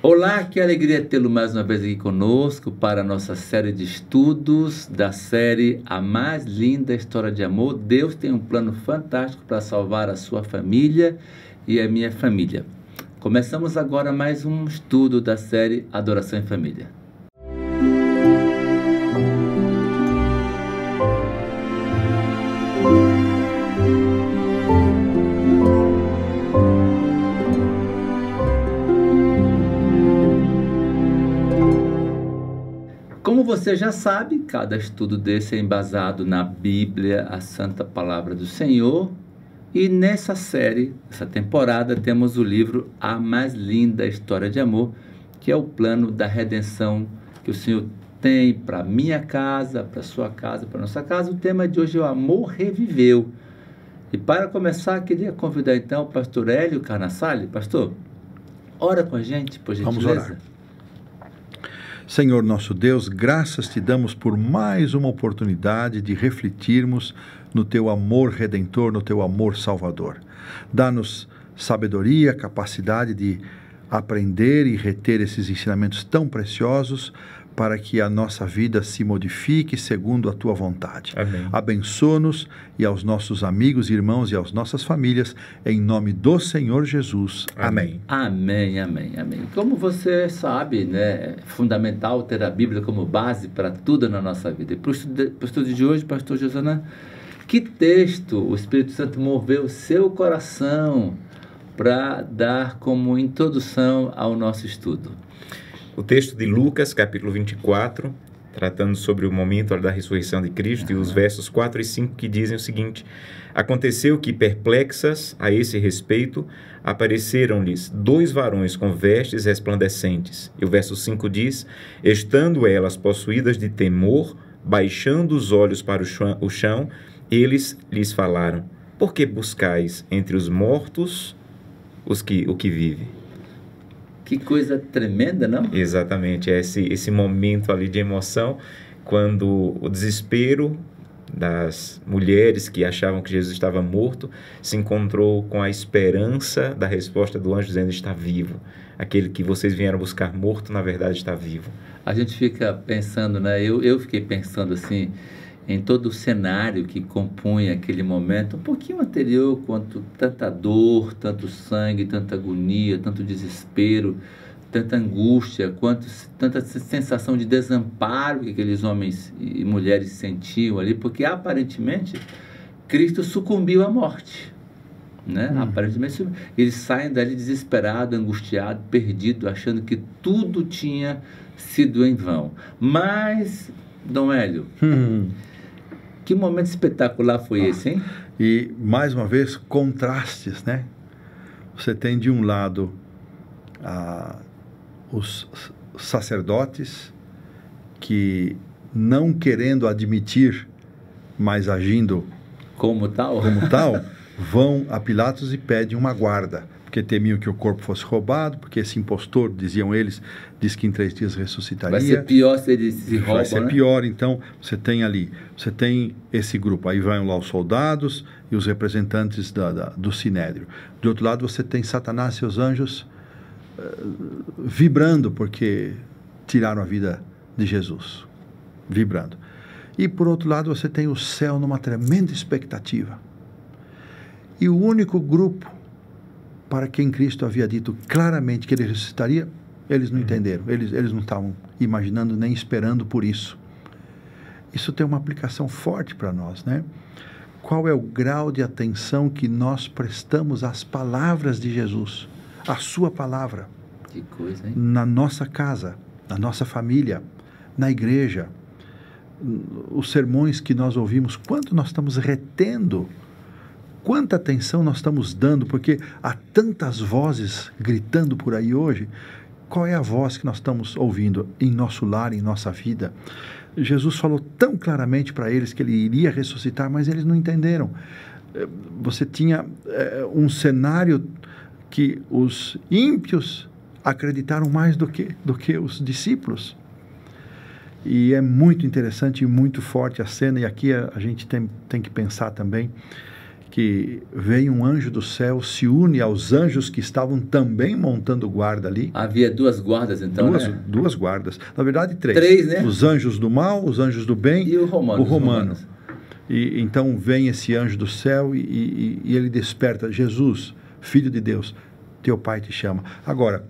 Olá, que alegria tê-lo mais uma vez aqui conosco para a nossa série de estudos da série A Mais Linda História de Amor. Deus tem um plano fantástico para salvar a sua família e a minha família. Começamos agora mais um estudo da série Adoração em Família. Como você já sabe, cada estudo desse é embasado na Bíblia, a Santa Palavra do Senhor. E nessa série, essa temporada, temos o livro A Mais Linda História de Amor, que é o plano da redenção que o Senhor tem para a minha casa, para a sua casa, para a nossa casa. O tema de hoje é o amor reviveu. E para começar, queria convidar então o pastor Hélio Carnassali. Pastor, ora com a gente, por gentileza. Vamos orar. Senhor nosso Deus, graças te damos por mais uma oportunidade de refletirmos no teu amor redentor, no teu amor salvador. Dá-nos sabedoria, capacidade de aprender e reter esses ensinamentos tão preciosos para que a nossa vida se modifique segundo a tua vontade. Amém. Abençoa-nos e aos nossos amigos, irmãos e às nossas famílias, em nome do Senhor Jesus. Amém. Amém, amém, amém. Como você sabe, né, é fundamental ter a Bíblia como base para tudo na nossa vida. E para o estudo de hoje, pastor Josanã, que texto o Espírito Santo moveu o seu coração para dar como introdução ao nosso estudo? O texto de Lucas, capítulo 24, tratando sobre o momento da ressurreição de Cristo, e os versos 4 e 5 que dizem o seguinte: Aconteceu que, perplexas a esse respeito, apareceram-lhes 2 varões com vestes resplandecentes. E o verso 5 diz: Estando elas possuídas de temor, baixando os olhos para o chão, eles lhes falaram: Por que buscais entre os mortos o que vive? Que coisa tremenda, não? Exatamente, é esse momento ali de emoção, quando o desespero das mulheres que achavam que Jesus estava morto se encontrou com a esperança da resposta do anjo dizendo: está vivo. Aquele que vocês vieram buscar morto, na verdade, está vivo. A gente fica pensando, né? Eu fiquei pensando assim, em todo o cenário que compunha aquele momento, um pouquinho anterior, quanto tanta dor, tanto sangue, tanta agonia, tanto desespero, tanta angústia, tanta sensação de desamparo que aqueles homens e mulheres sentiam ali, porque aparentemente Cristo sucumbiu à morte, né? Aparentemente eles saem dali desesperados, angustiados, perdidos, achando que tudo tinha sido em vão. Mas, Dom Hélio, que momento espetacular foi esse, hein? E, mais uma vez, contrastes, né? Você tem, de um lado, os sacerdotes que, não querendo admitir, mas agindo como tal, vão a Pilatos e pedem uma guarda, porque temiam que o corpo fosse roubado, porque esse impostor, diziam eles, diz que em 3 dias ressuscitaria. Vai ser pior se ele se rouba, vai ser, né? pior. Então, você tem esse grupo, aí vão lá os soldados e os representantes do Sinédrio. Do outro lado, você tem Satanás e seus anjos vibrando, porque tiraram a vida de Jesus, vibrando. E, por outro lado, você tem o céu numa tremenda expectativa. E o único grupo para quem Cristo havia dito claramente que ele ressuscitaria, eles não entenderam, eles não estavam imaginando nem esperando por isso. Isso tem uma aplicação forte para nós, né? Qual é o grau de atenção que nós prestamos às palavras de Jesus, à sua palavra? Que coisa, hein? Na nossa casa, na nossa família, na igreja, os sermões que nós ouvimos, quanto nós estamos retendo, quanta atenção nós estamos dando, porque há tantas vozes gritando por aí hoje. Qual é a voz que nós estamos ouvindo em nosso lar, em nossa vida? Jesus falou tão claramente para eles que ele iria ressuscitar, mas eles não entenderam. Você tinha um cenário que os ímpios acreditaram mais do que os discípulos. E é muito interessante e muito forte a cena, e aqui a gente tem que pensar também que veio um anjo do céu, se une aos anjos que estavam também montando guarda ali. Havia duas guardas, então, Duas guardas. Na verdade, três. Três, né? Os anjos do mal, os anjos do bem e o romano. E então vem esse anjo do céu e ele desperta. Jesus, Filho de Deus, teu Pai te chama. Agora,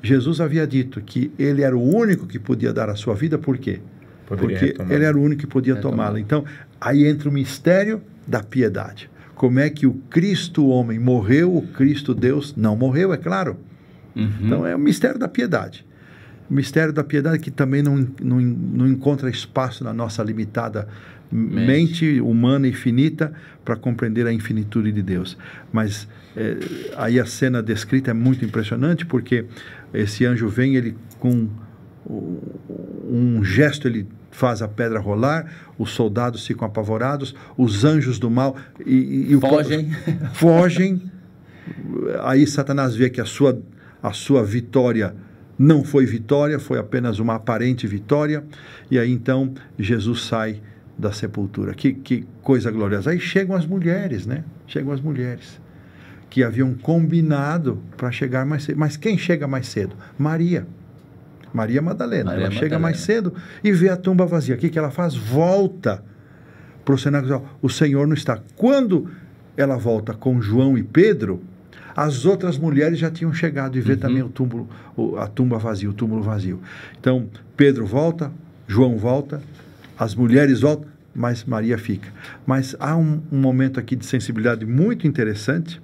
Jesus havia dito que ele era o único que podia dar a sua vida, por quê? Porque ele era o único que podia tomá-la. Então, aí entra o mistério da piedade. Como é que o Cristo homem morreu, o Cristo Deus não morreu, é claro. Então, é o mistério da piedade. O mistério da piedade que também não encontra espaço na nossa limitada mente humana e finita para compreender a infinitude de Deus. Mas aí a cena descrita é muito impressionante, porque esse anjo vem, ele com um gesto, ele faz a pedra rolar, os soldados ficam apavorados, os anjos do mal fogem. Aí Satanás vê que a sua vitória não foi vitória, foi apenas uma aparente vitória, e aí então Jesus sai da sepultura. Que coisa gloriosa. Aí chegam as mulheres, né? Chegam as mulheres que haviam combinado para chegar mais cedo. Mas quem chega mais cedo? Maria Madalena. Ela chega mais cedo e vê a tumba vazia. O que ela faz? Volta para o cenário. O Senhor não está. Quando ela volta com João e Pedro, as outras mulheres já tinham chegado e vê também a tumba vazia, o túmulo vazio. Então, Pedro volta, João volta, as mulheres voltam, mas Maria fica. Mas há um momento aqui de sensibilidade muito interessante,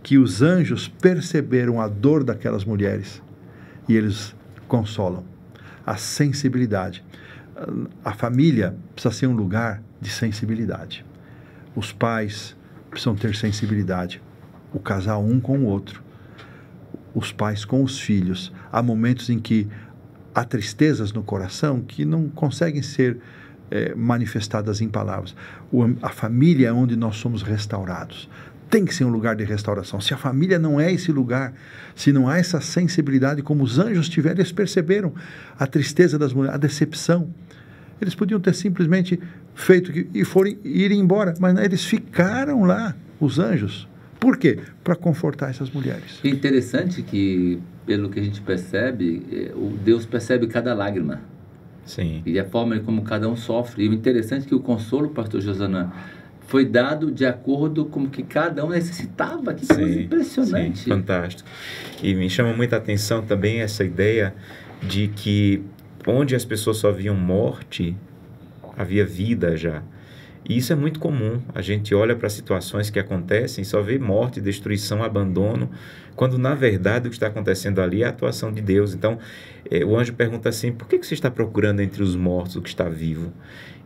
que os anjos perceberam a dor daquelas mulheres e eles consolam. A sensibilidade. A família precisa ser um lugar de sensibilidade. Os pais precisam ter sensibilidade. O casal um com o outro. Os pais com os filhos. Há momentos em que há tristezas no coração que não conseguem ser manifestadas em palavras. A família é onde nós somos restaurados. Tem que ser um lugar de restauração. Se a família não é esse lugar, se não há essa sensibilidade, como os anjos tiveram, eles perceberam a tristeza das mulheres, a decepção. Eles podiam ter simplesmente feito e ir embora, mas eles ficaram lá, os anjos. Por quê? Para confortar essas mulheres. É interessante que, pelo que a gente percebe, Deus percebe cada lágrima. Sim. E a forma como cada um sofre. E o interessante é que o consolo, pastor Josanã, foi dado de acordo com o que cada um necessitava. Que coisa impressionante. Sim, fantástico. E me chama muita atenção também essa ideia de que onde as pessoas só viam morte, havia vida já. E isso é muito comum. A gente olha para situações que acontecem e só vê morte, destruição, abandono, quando na verdade o que está acontecendo ali é a atuação de Deus. Então, o anjo pergunta assim, por que você está procurando entre os mortos o que está vivo?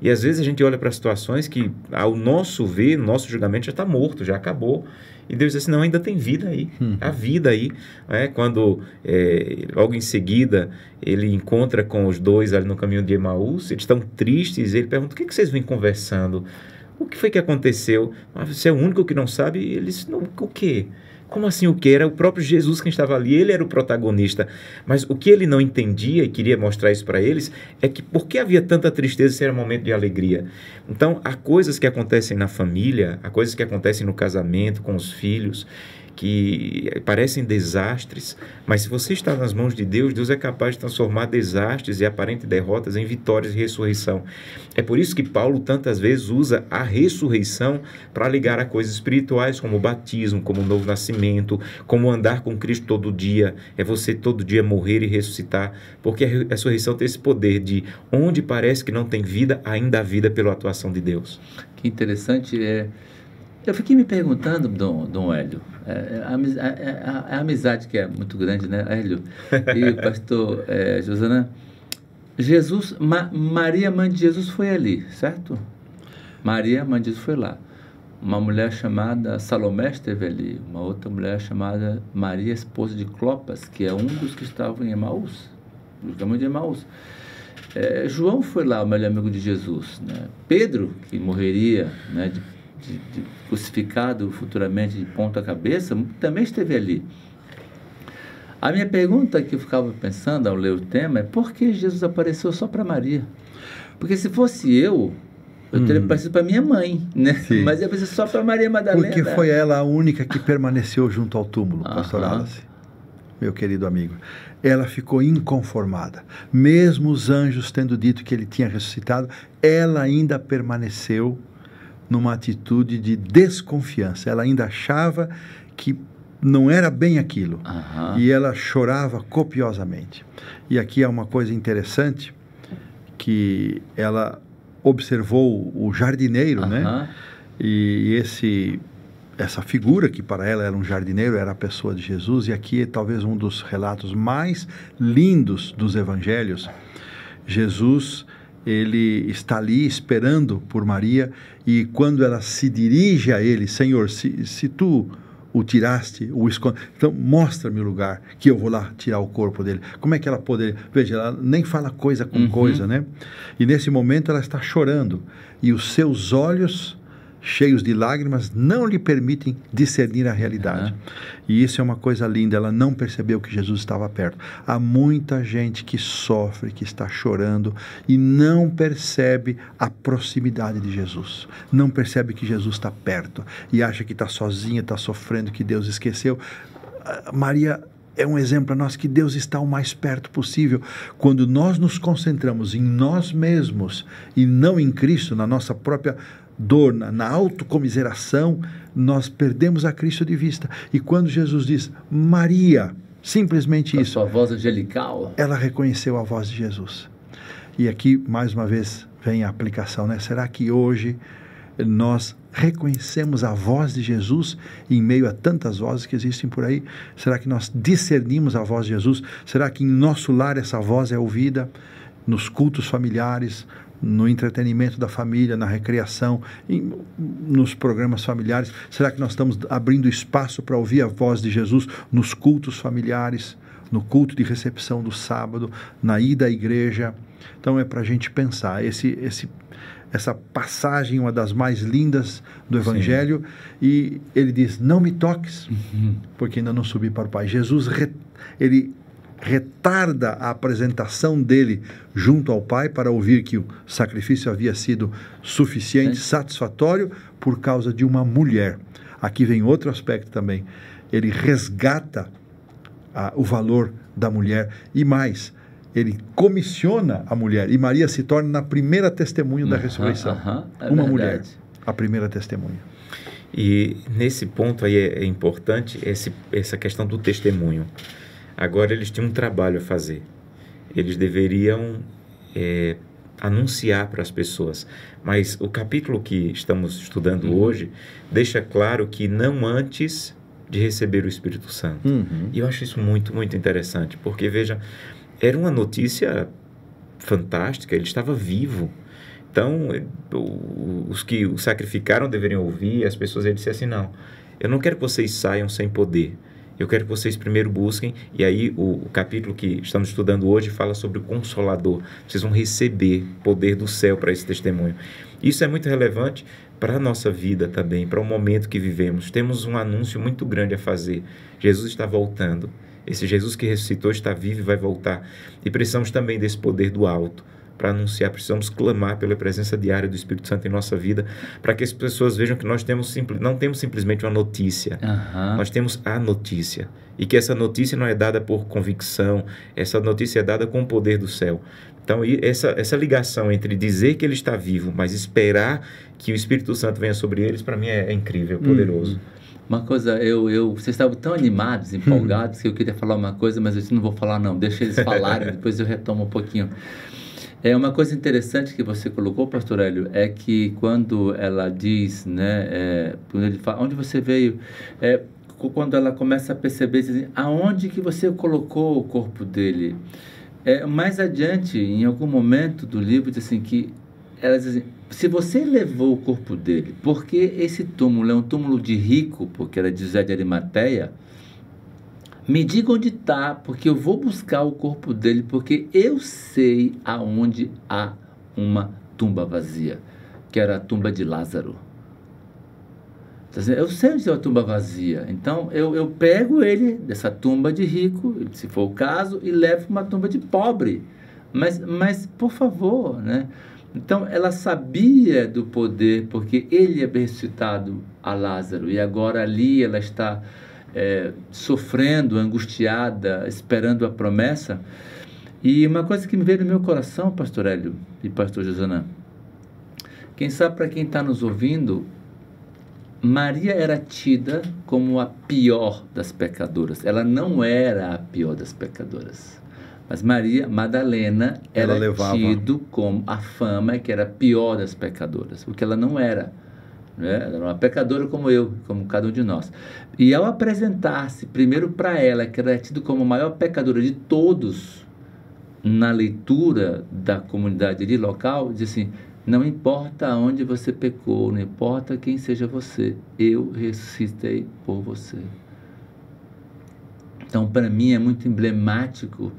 E às vezes a gente olha para situações que, ao nosso ver, no nosso julgamento, já está morto, já acabou. E Deus diz assim, não, ainda tem vida aí, há vida aí. Quando, logo em seguida, ele encontra com os dois ali no caminho de Emaús, eles estão tristes, ele pergunta, o que vocês vêm conversando? O que foi que aconteceu? Você é o único que não sabe? E ele disse, não, o quê? Como assim o quê? Era o próprio Jesus quem estava ali, ele era o protagonista. Mas o que ele não entendia, e queria mostrar isso para eles, é que por que havia tanta tristeza se era um momento de alegria? Então, há coisas que acontecem na família, há coisas que acontecem no casamento, com os filhos, que parecem desastres, mas se você está nas mãos de Deus, Deus é capaz de transformar desastres e aparentes derrotas em vitórias e ressurreição. É por isso que Paulo tantas vezes usa a ressurreição para ligar a coisas espirituais, como o batismo, como o novo nascimento, como andar com Cristo todo dia, é você todo dia morrer e ressuscitar, porque a ressurreição tem esse poder de onde parece que não tem vida, ainda há vida pela atuação de Deus. Que interessante. Eu fiquei me perguntando, Dom Hélio, a amizade que é muito grande, né, Hélio? E o pastor Josanã, Maria, mãe de Jesus, foi ali, certo? Maria, mãe de Jesus, foi lá. Uma mulher chamada Salomé esteve ali, uma outra mulher chamada Maria, esposa de Clopas, que é um dos que estavam em Emaús, no caminho de Emaús. João foi lá, o melhor amigo de Jesus, né? Pedro, que morreria, né, de crucificado futuramente de ponta cabeça, também esteve ali. A minha pergunta que eu ficava pensando ao ler o tema é por que Jesus apareceu só para Maria? Porque se fosse eu, Eu teria parecido para minha mãe, né? Sim. Mas eu preciso só para Maria Madalena. Porque foi ela a única que permaneceu junto ao túmulo, pastor Wallace, meu querido amigo. Ela ficou inconformada. Mesmo os anjos tendo dito que ele tinha ressuscitado, ela ainda permaneceu numa atitude de desconfiança. Ela ainda achava que não era bem aquilo. E ela chorava copiosamente. E aqui é uma coisa interessante, que ela observou o jardineiro, né? E essa figura que para ela era um jardineiro, era a pessoa de Jesus, e aqui é talvez um dos relatos mais lindos dos evangelhos. Jesus, ele está ali esperando por Maria, e quando ela se dirige a ele: Senhor, se tu o tiraste, o esconde, então mostra-me o lugar, que eu vou lá tirar o corpo dele. Como é que ela poderia? Veja, ela nem fala coisa com coisa, né? E nesse momento ela está chorando, e os seus olhos, cheios de lágrimas, não lhe permitem discernir a realidade. E isso é uma coisa linda, ela não percebeu que Jesus estava perto. Há muita gente que sofre, que está chorando e não percebe a proximidade de Jesus. Não percebe que Jesus está perto e acha que está sozinha, está sofrendo, que Deus esqueceu. Maria é um exemplo para nós que Deus está o mais perto possível. Quando nós nos concentramos em nós mesmos e não em Cristo, na nossa própria dor, na autocomiseração, nós perdemos a Cristo de vista. E quando Jesus diz Maria, simplesmente isso, a sua voz angelical, ela reconheceu a voz de Jesus. E aqui, mais uma vez, vem a aplicação, né? Será que hoje nós reconhecemos a voz de Jesus em meio a tantas vozes que existem por aí? Será que nós discernimos a voz de Jesus? Será que em nosso lar essa voz é ouvida? Nos cultos familiares, no entretenimento da família, na recreação, nos programas familiares? Será que nós estamos abrindo espaço para ouvir a voz de Jesus nos cultos familiares, no culto de recepção do sábado, na ida à igreja? Então é para a gente pensar. Essa passagem, uma das mais lindas do Evangelho, e ele diz: não me toques, porque ainda não subi para o Pai. Jesus, ele retarda a apresentação dele junto ao Pai para ouvir que o sacrifício havia sido suficiente, satisfatório, por causa de uma mulher. Aqui vem outro aspecto também. Ele resgata o valor da mulher, e mais, ele comissiona a mulher, e Maria se torna na primeira testemunha da ressurreição. Uma mulher, a primeira testemunha. E nesse ponto aí é importante essa questão do testemunho. Agora eles tinham um trabalho a fazer. Eles deveriam anunciar para as pessoas. Mas o capítulo que estamos estudando hoje deixa claro que não antes de receber o Espírito Santo. E eu acho isso muito, muito interessante, porque, veja, era uma notícia fantástica, ele estava vivo. Então, os que o sacrificaram deveriam ouvir, as pessoas iam dizer assim: não, eu não quero que vocês saiam sem poder. Eu quero que vocês primeiro busquem, e aí o capítulo que estamos estudando hoje fala sobre o Consolador. Vocês vão receber poder do céu para esse testemunho. Isso é muito relevante para a nossa vida também, para o momento que vivemos. Temos um anúncio muito grande a fazer. Jesus está voltando. Esse Jesus que ressuscitou está vivo e vai voltar. E precisamos também desse poder do alto para anunciar, precisamos clamar pela presença diária do Espírito Santo em nossa vida, para que as pessoas vejam que nós não temos simplesmente uma notícia, nós temos a notícia, e que essa notícia não é dada por convicção, essa notícia é dada com o poder do céu. Então, essa ligação entre dizer que ele está vivo, mas esperar que o Espírito Santo venha sobre eles, para mim é incrível, poderoso. Uma coisa, vocês estavam tão animados, empolgados, que eu queria falar uma coisa, mas eu disse: não vou falar não, deixa eles falarem, depois eu retomo um pouquinho. Uma coisa interessante que você colocou, pastor Hélio, é que quando ela diz, né, quando ele fala, onde você veio, quando ela começa a perceber, diz assim, aonde que você colocou o corpo dele? Mais adiante, em algum momento do livro, diz assim, que ela diz assim: se você levou o corpo dele, porque esse túmulo é um túmulo de rico, porque era de José de Arimateia, me diga onde está, porque eu vou buscar o corpo dele, porque eu sei aonde há uma tumba vazia, que era a tumba de Lázaro. Eu sei onde é a tumba vazia, então eu pego ele dessa tumba de rico, se for o caso, e levo para uma tumba de pobre. Mas por favor, né? Então, ela sabia do poder, porque ele havia ressuscitado a Lázaro, e agora ali ela está sofrendo, angustiada, esperando a promessa. E uma coisa que me veio no meu coração, pastor Hélio e pastor Josanã, quem sabe, para quem está nos ouvindo, Maria era tida como a pior das pecadoras. Ela não era a pior das pecadoras. Mas Maria Madalena era tido como a fama que era a pior das pecadoras, porque ela não era. Né? Ela era uma pecadora como eu, como cada um de nós. E ao apresentar-se primeiro para ela, que era tido como a maior pecadora de todos, na leitura da comunidade ali local, diz assim: não importa onde você pecou, não importa quem seja você, eu ressuscitei por você. Então, para mim é muito emblemático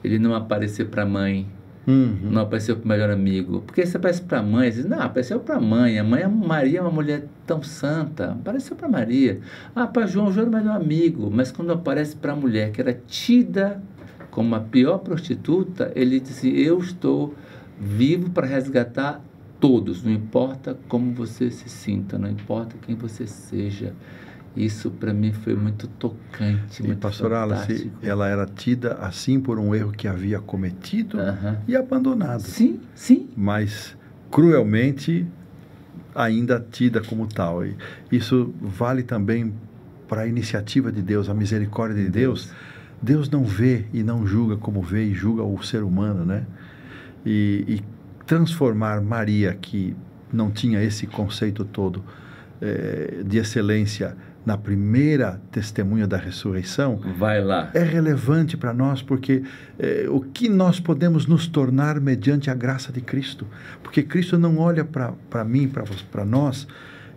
ele não aparecer para a mãe, não apareceu para o melhor amigo. Porque se aparece para a mãe, diz, não, apareceu para a mãe. Maria é uma mulher tão santa, apareceu para Maria. Para João era o melhor amigo. Mas quando aparece para a mulher, que era tida como a pior prostituta, ele disse: eu estou vivo para resgatar todos, não importa como você se sinta, não importa quem você seja. Isso para mim foi muito tocante, muito pastor Alice, ela era tida assim por um erro que havia cometido e abandonado. Sim, sim. Mas cruelmente ainda tida como tal. E isso vale também para a iniciativa de Deus, a misericórdia de Deus. Deus não vê e não julga como vê e julga o ser humano, né? E transformar Maria, que não tinha esse conceito todo de excelência, na primeira testemunha da ressurreição, vai lá, é relevante para nós, porque o que nós podemos nos tornar mediante a graça de Cristo, porque Cristo não olha para mim, para nós,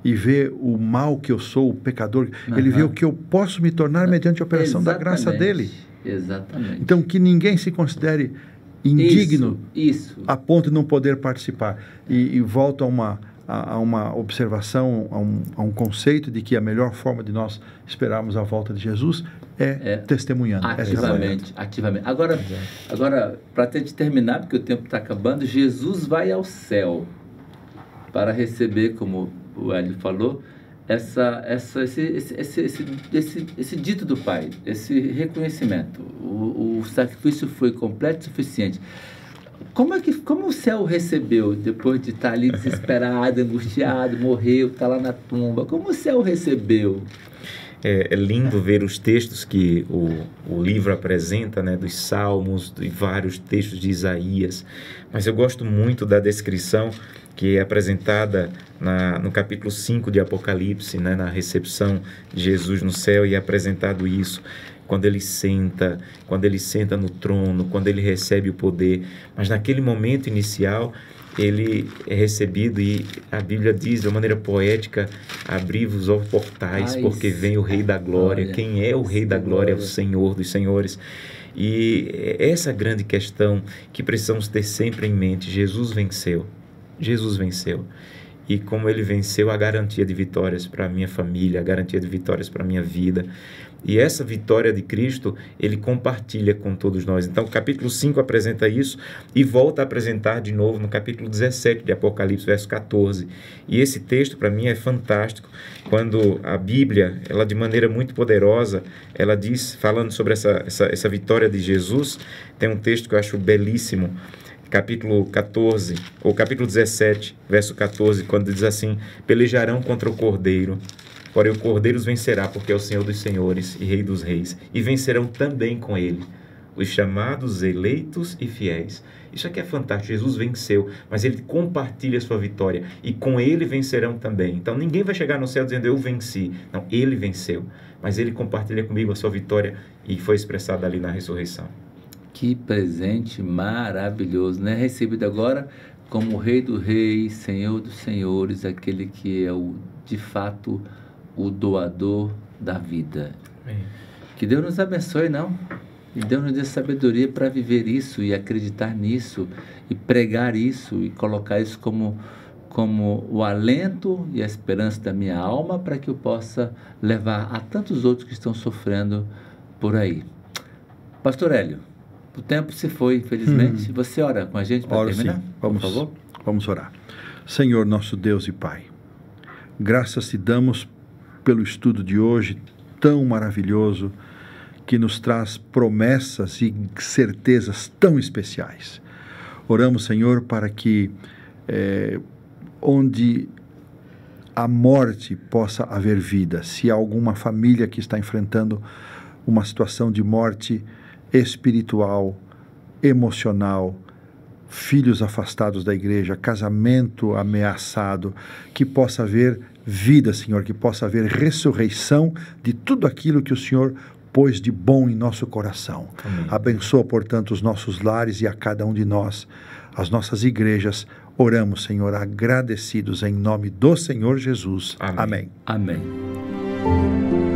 e vê o mal que eu sou, o pecador. Ele vê o que eu posso me tornar mediante a operação da graça dele. Exatamente. Então, que ninguém se considere indigno isso. a ponto de não poder participar. E volto a uma observação, a um conceito de que a melhor forma de nós esperarmos a volta de Jesus é testemunhando. Ativamente. Agora para terminar, porque o tempo está acabando, Jesus vai ao céu para receber, como o Hélio falou, esse dito do Pai, esse reconhecimento. O sacrifício foi completo e suficiente. Como o céu recebeu, depois de estar ali desesperado, angustiado, morreu, está lá na tumba? Como o céu recebeu? É lindo ver os textos que o livro apresenta, né, dos Salmos, de vários textos de Isaías, mas eu gosto muito da descrição que é apresentada no capítulo 5 de Apocalipse, né, na recepção de Jesus no céu, e é apresentado isso, quando ele senta no trono, quando ele recebe o poder. Mas naquele momento inicial, ele é recebido, e a Bíblia diz de uma maneira poética: abri-vos os portais, porque vem o Rei da Glória. Quem é o Rei da Glória? É o Senhor dos Senhores. E essa grande questão que precisamos ter sempre em mente: Jesus venceu. Jesus venceu. E como ele venceu, a garantia de vitórias para a minha família, a garantia de vitórias para a minha vida. E essa vitória de Cristo, ele compartilha com todos nós. Então, o capítulo 5 apresenta isso e volta a apresentar de novo no capítulo 17 de Apocalipse, verso 14. E esse texto, para mim, é fantástico, quando a Bíblia, ela de maneira muito poderosa, ela diz, falando sobre essa vitória de Jesus, tem um texto que eu acho belíssimo, capítulo 14, ou capítulo 17, verso 14, quando diz assim: pelejarão contra o Cordeiro, porém o Cordeiro os vencerá, porque é o Senhor dos Senhores e Rei dos Reis, e vencerão também com ele os chamados, eleitos e fiéis. Isso aqui é fantástico. Jesus venceu, mas ele compartilha a sua vitória, e com ele vencerão também. Então ninguém vai chegar no céu dizendo: eu venci. Não, ele venceu, mas ele compartilha comigo a sua vitória, e foi expressada ali na ressurreição. Que presente maravilhoso, né? Recebido agora como Rei dos Reis, Senhor dos Senhores, aquele que é de fato o doador da vida. Amém. Que Deus nos abençoe, não? E Deus nos dê sabedoria para viver isso e acreditar nisso e pregar isso e colocar isso como o alento e a esperança da minha alma, para que eu possa levar a tantos outros que estão sofrendo por aí. Pastor Hélio, o tempo se foi, infelizmente. Você ora com a gente para terminar? Sim. Vamos, por favor. Vamos orar. Senhor, nosso Deus e Pai, graças te damos pelo estudo de hoje, tão maravilhoso, que nos traz promessas e certezas tão especiais. Oramos, Senhor, para que onde a morte possa haver vida. Se há alguma família que está enfrentando uma situação de morte espiritual, emocional, filhos afastados da igreja, casamento ameaçado, que possa haver vida, Senhor, que possa haver ressurreição de tudo aquilo que o Senhor pôs de bom em nosso coração. Amém. Abençoa, portanto, os nossos lares e a cada um de nós, as nossas igrejas. Oramos, Senhor, agradecidos em nome do Senhor Jesus. Amém. Amém. Amém.